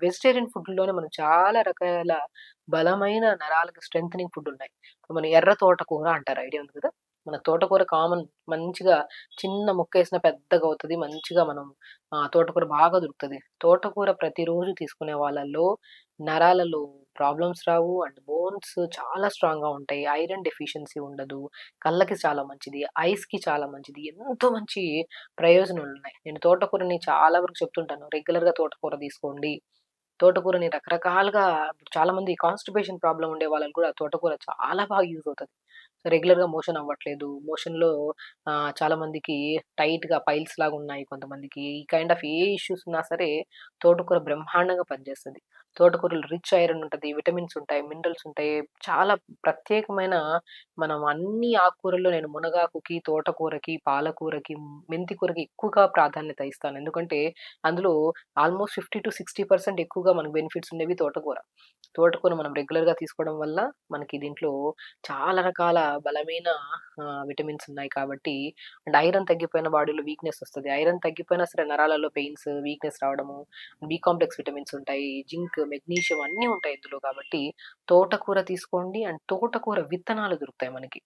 Vegetarian ఫుడ్‌లోనే మనం చాలా రకాల బలమైన నరాలకు స్ట్రెంథెనింగ్ ఫుడ్ ఉన్నాయి. ఇప్పుడు మన ఎర్ర తోటకూర అంటారు. ఐడియా ఉంది కదా! మన తోటకూర కామన్ మంచిగా చిన్న ముక్కేసినా పెద్దగవుతది. మంచిగా మనం తోటకూర బాగా దొరుకుతది. తోటకూర ప్రతిరోజు తీసుకునే వాళ్ళలో నరాలలో ప్రాబ్లమ్స్ రావు. అండ్ బోన్స్ చాలా స్ట్రాంగ్‌గా ఉంటాయి. ఐరన్ డెఫిషియన్సీ ఉండదు. కళ్ళకి చాలా మంచిది. ఐస్‌కి చాలా మంచిది. ఎంతో మంచి ప్రయోజనాలున్నాయి. నేను తోటకూరని చాలా వరకు చెప్తుంటాను. రెగ్యులర్‌గా తోటకూర తీసుకోండి. తోటకూరని రకరకాలుగా ఇప్పుడు చాలామంది కాన్‌స్టిపేషన్ ప్రాబ్లమ్ ఉండే వాళ్ళకి కూడా తోటకూర చాలా బాగా యూజ్ అవుతది. సో, రెగ్యులర్‌గా మోషన్ అవ్వట్లేదు. మోషన్‌లో చాలా మందికి టైట్‌గా పైల్స్ లాగున్నాయి కొంతమందికి. ఈ కైండ్ ఆఫ్ ఏ ఇష్యూస్ ఉన్నా సరే తోటకూర బ్రహ్మాండంగా పనిచేస్తది. తోటకూరలో రిచ్ ఐరన్ ఉంటది. విటమిన్స్ ఉంటాయి. మినరల్స్ ఉంటాయి. చాలా ప్రత్యేకమైన మనం అన్ని ఆకుకూరల్లో నేను మునగాకుకి, తోటకూరకి, పాలకూరకి, మెంతి కూరకి ఎక్కువగా ప్రాధాన్యత ఇస్తాను. ఎందుకంటే అందులో ఆల్‌మోస్ట్ 50-60% ఎక్కువగా మనకు బెనిఫిట్స్ ఉండేవి తోటకూర. తోటకూర మనం రెగ్యులర్‌గా తీసుకోవడం వల్ల మనకి దీంట్లో చాలా రకాల బలమైన విటమిన్స్ ఉన్నాయి కాబట్టి అండ్ ఐరన్ తగ్గిపోయిన బాడీలో వీక్‌నెస్ వస్తది. ఐరన్ తగ్గిపోయినా సరే నరాలలో పెయిన్స్, వీక్‌నెస్ రావడము, బి కాంప్లెక్స్ విటమిన్స్ ఉంటాయి. జింక్, మెగ్నీషియం అన్నీ ఉంటాయి ఇందులో కాబట్టి తోటకూర తీసుకోండి. అండ్ తోటకూర విత్తనాలు దొరుకుతాయి మనకి.